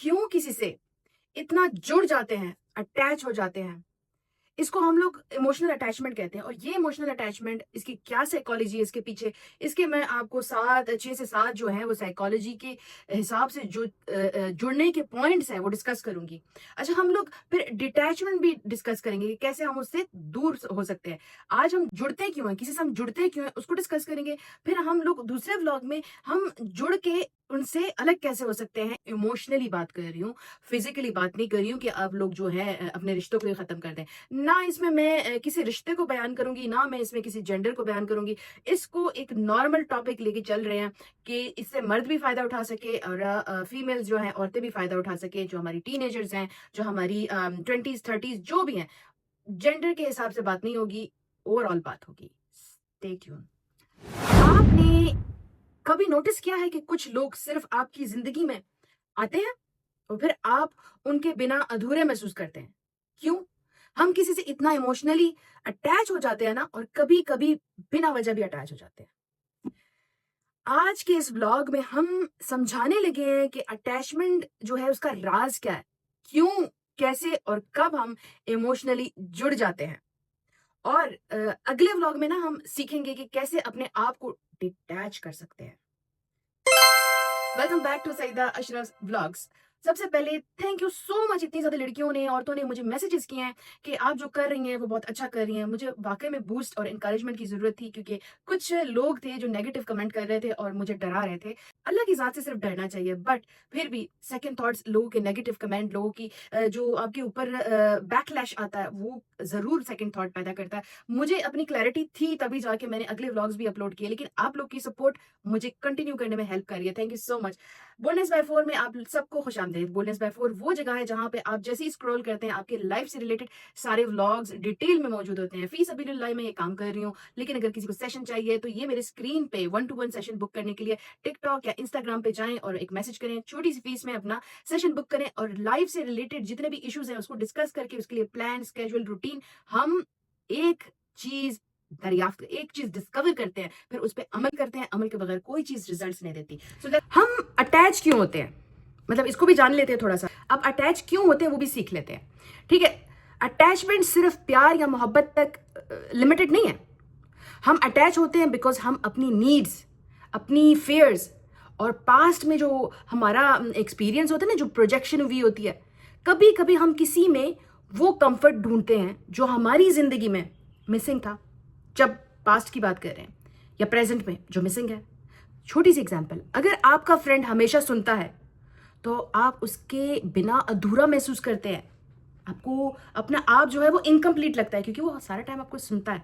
क्यों किसी से इतना जुड़ जाते हैं, अटैच हो जाते हैं, इसको हम लोग इमोशनल अटैचमेंट कहते हैं। और ये इमोशनल अटैचमेंट, इसकी क्या साइकोलॉजी है इसके पीछे, इसके मैं आपको 6 से 7 जो है वो साइकोलॉजी के हिसाब से जो जुड़ने के पॉइंट्स हैं वो डिस्कस करूंगी। अच्छा, हम लोग फिर डिटैचमेंट भी डिस्कस करेंगे कि कैसे हम उससे दूर हो सकते हैं। आज हम जुड़ते क्यों हैं, किसी से हम जुड़ते क्यों हैं, उसको डिस्कस करेंगे। फिर हम लोग दूसरे व्लॉग में हम जुड़ के उनसे अलग कैसे हो सकते हैं। इमोशनली बात कर रही हूँ, फिजिकली बात नहीं कर रही हूँ कि आप लोग जो है अपने रिश्तों को ही खत्म कर दें। ना इसमें मैं किसी रिश्ते को बयान करूंगी, ना मैं इसमें किसी जेंडर को बयान करूंगी। इसको एक नॉर्मल टॉपिक लेके चल रहे हैं कि इससे मर्द भी फायदा उठा सके और फीमेल्स जो हैं, औरतें भी फायदा उठा सके, जो हमारी टीनेजर्स हैं, जो हमारी 20s 30s जो भी हैं। जेंडर के हिसाब से बात नहीं होगी, ओवरऑल बात होगी। Stay tune. आपने कभी नोटिस किया है कि कुछ लोग सिर्फ आपकी जिंदगी में आते हैं और फिर आप उनके बिना अधूरे महसूस करते हैं? क्यों? हम किसी से इतना इमोशनली अटैच हो जाते हैं ना, और कभी कभी बिना वजह भी अटैच हो जाते हैं। आज के इस व्लॉग में हम समझाने लगे हैं कि अटैचमेंट जो है उसका राज क्या है, क्यों, कैसे और कब हम इमोशनली जुड़ जाते हैं। और अगले व्लॉग में ना हम सीखेंगे कि कैसे अपने आप को डिटैच कर सकते हैं। Welcome back to Saeeda Ashraf vlogs. सबसे पहले थैंक यू सो मच, इतनी ज्यादा लड़कियों ने, औरतों ने मुझे मैसेजेस किए हैं कि आप जो कर रही हैं वो बहुत अच्छा कर रही हैं। मुझे वाकई में बूस्ट और इंकरेजमेंट की जरूरत थी, क्योंकि कुछ लोग थे जो नेगेटिव कमेंट कर रहे थे और मुझे डरा रहे थे। अल्लाह की जात से सिर्फ डरना चाहिए, बट फिर भी सेकंड थॉट्स, लोगों के नेगेटिव कमेंट, लोगों की जो आपके ऊपर बैकलैश आता है, वो जरूर सेकंड थॉट पैदा करता है। मुझे अपनी क्लैरिटी थी तभी जाके मैंने अगले व्लॉग्स भी अपलोड किए, लेकिन आप लोग की सपोर्ट मुझे कंटिन्यू करने में हेल्प कर रही है। Thank you so much. बोलनेस बाय 4 में आप सबको खुशामदीद। बोलनेस बाय 4 वो जगह है जहां पे आप जैसे ही स्क्रॉल करते हैं आपके लाइफ से रिलेटेड सारे व्लॉग्स डिटेल में मौजूद होते हैं। फी सबीलिल्लाह में ये काम कर रही हूँ, लेकिन अगर किसी को सेशन चाहिए तो ये मेरे स्क्रीन पे 1-to-1 सेशन बुक करने के लिए टिकटॉक या इंस्टाग्राम पे जाएं और एक मैसेज करें, छोटी सी फीस में अपना सेशन बुक करें और लाइफ से रिलेटेड जितने भी इश्यूज हैं उसको डिस्कस करके उसके लिए प्लान, स्केड्यूल, रूटीन, हम एक चीज दरियाफ्त, एक चीज डिस्कवर करते हैं, फिर उस पर अमल करते हैं। अमल के बगैर कोई चीज रिजल्ट्स नहीं देती। सो हम अटैच क्यों होते हैं, मतलब इसको भी जान लेते हैं थोड़ा सा। अब अटैच क्यों होते हैं वो भी सीख लेते हैं, ठीक है। अटैचमेंट सिर्फ प्यार या मोहब्बत तक लिमिटेड नहीं है। हम अटैच होते हैं बिकॉज हम अपनी नीड्स, अपनी फेयर्स और पास्ट में जो हमारा एक्सपीरियंस होता है ना, जो प्रोजेक्शन हुई होती है, कभी कभी हम किसी में वो कंफर्ट ढूंढते हैं जो हमारी जिंदगी में मिसिंग था, जब पास्ट की बात कर रहे हैं, या प्रेजेंट में जो मिसिंग है। छोटी सी एग्जांपल, अगर आपका फ्रेंड हमेशा सुनता है तो आप उसके बिना अधूरा महसूस करते हैं। आपको अपना आप जो है वो इनकम्प्लीट लगता है, क्योंकि वो सारा टाइम आपको सुनता है।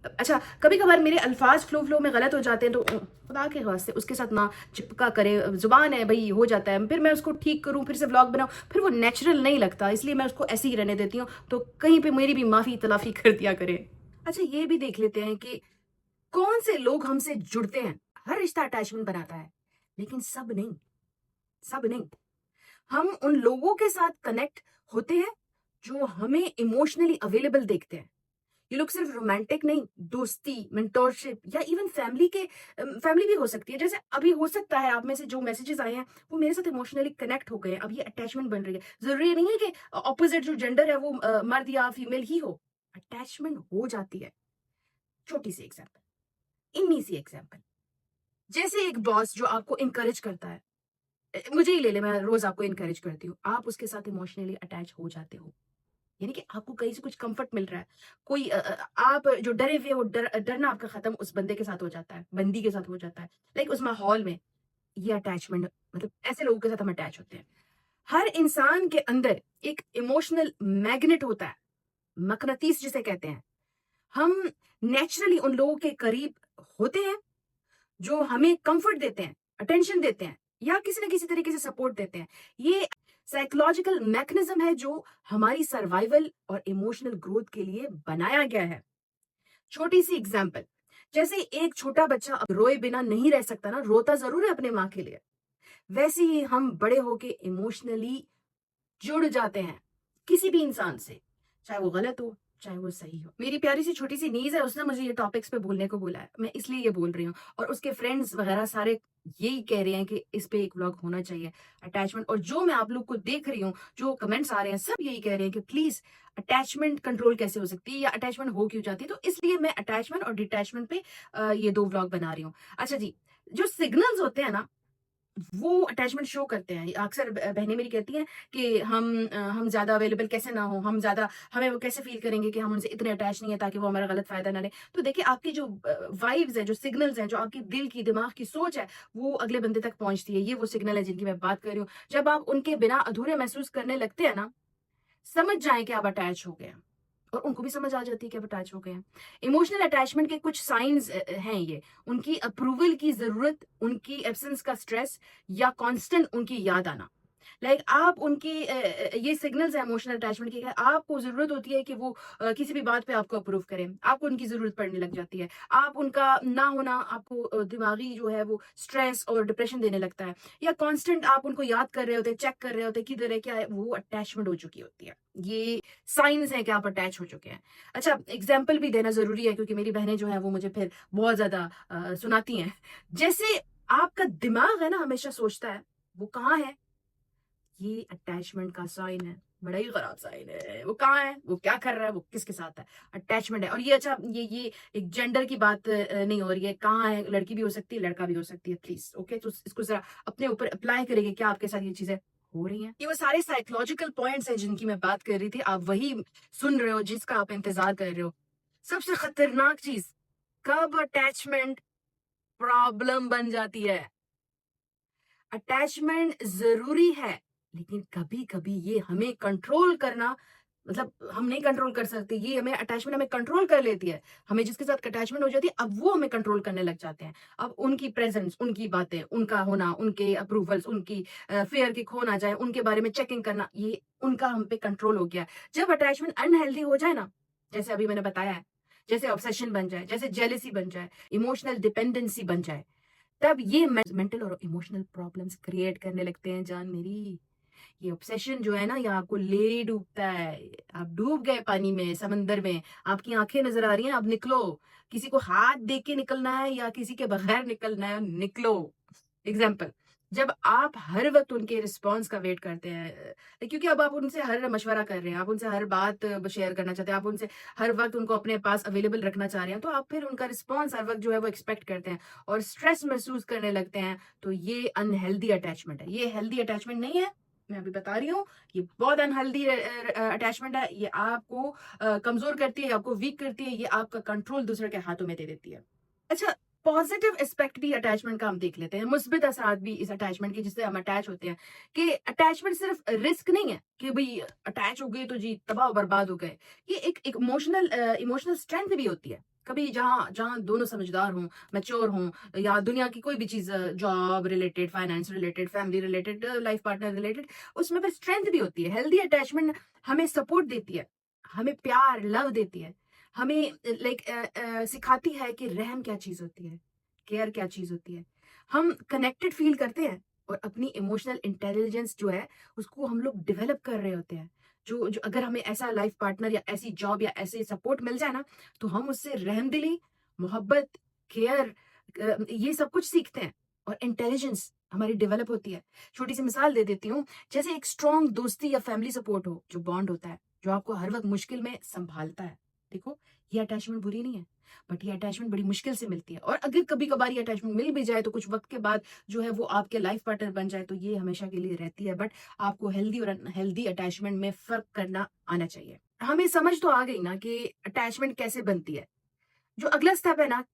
अच्छा, कभी कभार मेरे अल्फाज फ्लो में गलत हो जाते हैं, तो खुदा के वास्ते उसके साथ ना चिपका करे, जुबान है भाई, हो जाता है। फिर मैं उसको ठीक करूं, फिर से व्लॉग बनाऊं, फिर वो नेचुरल नहीं लगता, इसलिए मैं उसको ऐसे ही रहने देती हूँ। तो कहीं पे मेरी भी माफी तलाफी कर दिया करे। अच्छा, ये भी देख लेते हैं कि कौन से लोग हमसे जुड़ते हैं। हर रिश्ता अटैचमेंट बनाता है, लेकिन सब नहीं, सब नहीं। हम उन लोगों के साथ कनेक्ट होते हैं जो हमें इमोशनली अवेलेबल देखते हैं। ये लोग सिर्फ रोमांटिक नहीं, दोस्ती, मेंटोरशिप या इवन फैमिली भी हो सकती है। जैसे अभी हो सकता है आप में से जो मैसेजेस आए हैं वो मेरे साथ इमोशनली कनेक्ट हो गए हैं, अब ये अटैचमेंट बन रही है। जरूरी नहीं है कि ऑपोजिट जो जेंडर है वो मर्द या फीमेल ही हो, अटैचमेंट हो जाती है। छोटी सी एग्जाम्पल, इन्नी सी एग्जाम्पल, जैसे एक बॉस जो आपको इंकरेज करता है, मुझे ही ले ले, मैं रोज आपको इनकरेज करती हूँ, आप उसके साथ इमोशनली अटैच हो जाते हो, यानी कि आपको कहीं से कुछ कंफर्ट मिल रहा है। कोई आप जो डरे हुए, वो डरना आपका खत्म उस बंदे के साथ हो जाता है, बंदी के साथ हो जाता है, लाइक उस माहौल में। ये अटैचमेंट, मतलब ऐसे लोगों के साथ हम अटैच होते हैं। हर इंसान के अंदर एक इमोशनल मैग्नेट होता है, मकनातीस जिसे कहते हैं। हम नेचुरली उन लोगों के करीब होते हैं जो हमें कंफर्ट देते हैं, अटेंशन देते हैं, या किसी ना किसी तरीके से सपोर्ट देते हैं। ये साइकोलॉजिकल मैकेनिज्म है जो हमारी सर्वाइवल और इमोशनल ग्रोथ के लिए बनाया गया है। छोटी सी एग्जांपल, जैसे एक छोटा बच्चा रोए बिना नहीं रह सकता ना, रोता जरूर है अपने माँ के लिए, वैसे ही हम बड़े होके इमोशनली जुड़ जाते हैं किसी भी इंसान से, चाहे वो गलत हो, चाहे वो सही हो। मेरी प्यारी सी छोटी सी नीज़ है, उसने मुझे ये टॉपिक्स पे बोलने को बोला है। मैं इसलिए ये बोल रही हूँ और उसके फ्रेंड्स वगैरह सारे यही कह रहे हैं कि इस पे एक व्लॉग होना चाहिए, अटैचमेंट। और जो मैं आप लोग को देख रही हूँ, जो कमेंट्स आ रहे हैं, सब यही कह रहे हैं कि प्लीज़ अटैचमेंट कंट्रोल कैसे हो सकती है या अटैचमेंट हो क्यों जाती है? तो इसलिए मैं अटैचमेंट और डिटैचमेंट पे ये 2 व्लॉग बना रही हूँ। अच्छा जी, जो सिग्नल्स होते हैं ना, वो अटैचमेंट शो करते हैं। अक्सर बहनें मेरी कहती हैं कि हम ज़्यादा अवेलेबल कैसे ना हो, हमें वो कैसे फ़ील करेंगे कि हम उनसे इतने अटैच नहीं है ताकि वो हमारा गलत फ़ायदा ना लें। तो देखिए, आपकी जो वाइब्स हैं, जो सिग्नल्स हैं, जो आपके दिल की, दिमाग की सोच है, वो अगले बंदे तक पहुँचती है। ये वो सिग्नल है जिनकी मैं बात कर रही हूँ। जब आप उनके बिना अधूरे महसूस करने लगते हैं ना, समझ जाएँ कि आप अटैच हो गए हैं। और उनको भी समझ आ जाती है कि आप अटैच हो गए हैं। इमोशनल अटैचमेंट के कुछ साइन्स हैं ये। उनकी अप्रूवल की ज़रूरत, उनकी एब्सेंस का स्ट्रेस या कांस्टेंट उनकी याद आना। लाइक आप उनकी ये सिग्नल्स हैं इमोशनल अटैचमेंट के, कि आपको ज़रूरत होती है कि वो किसी भी बात पे आपको अप्रूव करें। आपको उनकी ज़रूरत पड़ने लग जाती है। आप उनका ना होना आपको दिमागी जो है वो स्ट्रेस और डिप्रेशन देने लगता है। या कांस्टेंट आप उनको याद कर रहे होते हैं, चेक कर रहे होते हैं, किधर है, क्या है, वो अटैचमेंट हो चुकी होती है। ये साइन्स हैं कि आप अटैच हो चुके हैं। अच्छा, एग्ज़ाम्पल भी देना ज़रूरी है क्योंकि मेरी बहनें जो हैं वो मुझे फिर बहुत ज़्यादा सुनाती हैं। जैसे आपका दिमाग है ना, हमेशा सोचता है, वो कहाँ है? ये अटैचमेंट का साइन है, बड़ा ही खराब साइन है। वो कहाँ है? वो क्या कर रहा है? वो किसके साथ है? अटैचमेंट है। और ये अच्छा, ये एक जेंडर की बात नहीं हो रही है। कहाँ है? लड़की भी हो सकती है, लड़का भी हो सकती है, प्लीज़ ओके? तो इसको ज़रा अपने ऊपर अप्लाई करिए, क्या आपके साथ ये चीज़ें हो रही हैं? ये वो सारे साइकोलॉजिकल पॉइंट्स हैं जिनकी मैं बात कर रही थी। आप वही सुन रहे हो जिसका आप इंतज़ार कर रहे हो। सबसे खतरनाक चीज़, कब अटैचमेंट प्रॉब्लम बन जाती है। अटैचमेंट ज़रूरी है, लेकिन कभी-कभी ये हमें कंट्रोल करना, मतलब हम नहीं कंट्रोल कर सकते, ये हमें अटैचमेंट हमें कंट्रोल कर लेती है। हमें जिसके साथ अटैचमेंट हो जाती है, अब वो हमें कंट्रोल करने लग जाते हैं। अब उनकी प्रेज़ेंस, उनकी बातें, उनका होना, उनके अप्रूवल्स, उनकी फ़ियर कि खो ना जाए, उनके बारे में चेकिंग करना, ये उनका हम पे कंट्रोल हो गया है। जब अटैचमेंट अनहेल्दी हो जाए ना, जैसे अभी मैंने बताया है, जैसे ऑब्सेशन बन जाए, जैसे जेलसी बन जाए, इमोशनल डिपेंडेंसी बन जाए, तब ये मेंटल और इमोशनल प्रॉब्लम्स क्रिएट करने लगते हैं जान मेरी। ये ऑब्सेशन जो है ना, ये आपको ले डूबता है। आप डूब गए पानी में, समंदर में, आपकी आंखें नजर आ रही हैं, अब निकलो। किसी को हाथ दे के निकलना है या किसी के बगैर निकलना है, निकलो। एग्जाम्पल, जब आप हर वक्त उनके रिस्पॉन्स का वेट करते हैं, क्योंकि अब आप उनसे हर मशवरा कर रहे हैं, आप उनसे हर बात शेयर करना चाहते हैं, आप उनसे हर वक्त उनको अपने पास अवेलेबल रखना चाह रहे हैं, तो आप फिर उनका रिस्पॉन्स हर वक्त जो है वो एक्सपेक्ट करते हैं और स्ट्रेस महसूस करने लगते हैं। तो ये अनहेल्दी अटैचमेंट है, ये हेल्दी अटैचमेंट नहीं है। मैं अभी बता रही हूँ, ये बहुत अनहेल्दी अटैचमेंट है। ये आपको कमजोर करती है, आपको वीक करती है, ये आपका कंट्रोल दूसरे के हाथों में दे देती है। अच्छा, पॉजिटिव एस्पेक्ट भी अटैचमेंट का हम देख लेते हैं, मुस्बित असरात भी इस अटैचमेंट के जिससे हम अटैच होते हैं। कि अटैचमेंट सिर्फ रिस्क नहीं है कि भाई अटैच हो गए तो जी तबाह बर्बाद हो गए। ये एक इमोशनल स्ट्रेंथ भी होती है। कभी जहाँ जहाँ दोनों समझदार हों, मैच्योर हों, या दुनिया की कोई भी चीज, job related, finance related, family related, life partner related, उसमें फिर स्ट्रेंथ भी होती है। हेल्दी अटैचमेंट हमें सपोर्ट देती है, हमें प्यार लव देती है, हमें सिखाती है कि रहम क्या चीज़ होती है, केयर क्या चीज़ होती है। हम कनेक्टेड फ़ील करते हैं और अपनी इमोशनल इंटेलिजेंस जो है, उसको हम लोग डेवलप कर रहे होते हैं। जो अगर हमें ऐसा लाइफ़ पार्टनर या ऐसी जॉब या ऐसे सपोर्ट मिल जाए ना, तो हम उससे रहमदिली, मोहब्बत, केयर, ये सब कुछ सीखते हैं और इंटेलिजेंस हमारी डेवलप होती है। छोटी-सी मिसाल दे देती हूँ, जैसे एक स्ट्रॉन्ग दोस्ती या फैमिली सपोर्ट हो, जो बॉन्ड होता है, जो आपको हर वक़्त मुश्किल में सँभालता है। देखो, ये अटैचमेंट बुरी नहीं है, बट ये अटैचमेंट बड़ी मुश्किल से मिलती है, और अगर कभी-कभार ये अटैचमेंट मिल भी जाए तो कुछ वक़्त के बाद जो है वो आपके लाइफ पार्टनर बन जाए, तो ये हमेशा के लिए रहती है। बट आपको हेल्दी और अनहेल्दी अटैचमेंट में फ़र्क करना आना चाहिए। हमें समझ तो आ गई ना कि अटैचमेंट कैसे बनती है। जो अगला स्टेप है ना,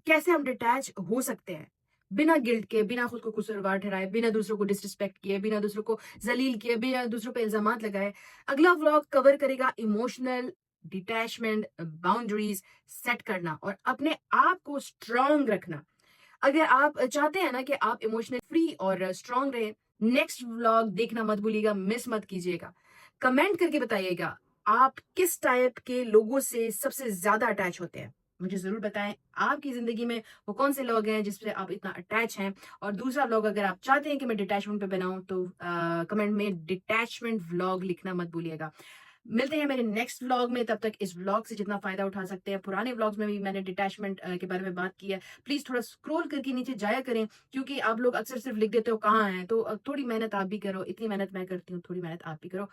कैसे हम डिटैच हो सकते हैं, बिना गिल्ट के, बिना खुद को कसूरवार ठहराए, बिना दूसरों को डिसरिस्पेक्ट किए, बिना दूसरों को ज़लील किए, बिना दूसरों पे इल्ज़ामात लगाए। अगला व्लॉग कवर करेगा इमोशनल डिटैचमेंट, बाउंड्रीज़ सेट करना और अपने आप को स्ट्रॉन्ग रखना। अगर आप चाहते हैं ना कि आप इमोशनल फ्री और स्ट्रॉन्ग रहें, नेक्स्ट व्लॉग देखना मत भूलिएगा, मिस मत कीजिएगा। कमेंट करके बताइएगा, आप किस टाइप के लोगों से सबसे ज़्यादा अटैच होते हैं? मुझे ज़रूर बताएँ, आपकी ज़िंदगी में वो कौन-से लोग हैं जिससे आप इतना अटैच हैं? और दूसरा व्लॉग अगर आप चाहते हैं कि मैं डिटैचमेंट पे बनाऊँ, तो कमेंट में डिटैचमेंट व्लॉग लिखना मत भूलिएगा। मिलते हैं मेरे नेक्स्ट व्लॉग में, तब तक इस व्लॉग से जितना फ़ायदा उठा सकते हैं, पुराने व्लॉग्स में भी मैंने डिटैचमेंट के बारे में बात की है। प्लीज़ थोड़ा स्क्रॉल करके नीचे जाया करें, क्योंकि आप लोग अक्सर सिर्फ़ लिख देते हो कहाँ हैं, तो थोड़ी मेहनत आप भी करो, इतनी मेहनत मैं करती हूँ, थोड़ी मेहनत आप भी करो।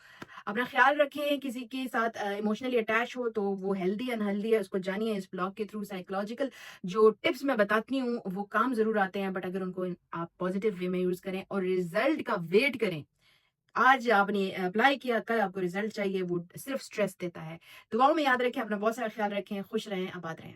अपना ख़्याल रखें, किसी के साथ इमोशनली अटैच हो तो वो हेल्दी अनहेल्दी है, उसको जानिए इस ब्लॉग के थ्रू। साइकोलॉजिकल जो टिप्स मैं बताती हूँ, वो काम ज़रूर आते हैं, बट अगर उनको आप पॉज़िटिव वे में यूज़ करें और रिज़ल्ट का वेट करें। आज आपने अप्लाई किया, कल आपको रिज़ल्ट चाहिए, वो सिर्फ़ स्ट्रेस देता है। दुआओं में याद रखें, अपना बहुत सारा ख़्याल रखें, खुश रहें, आबाद रहें।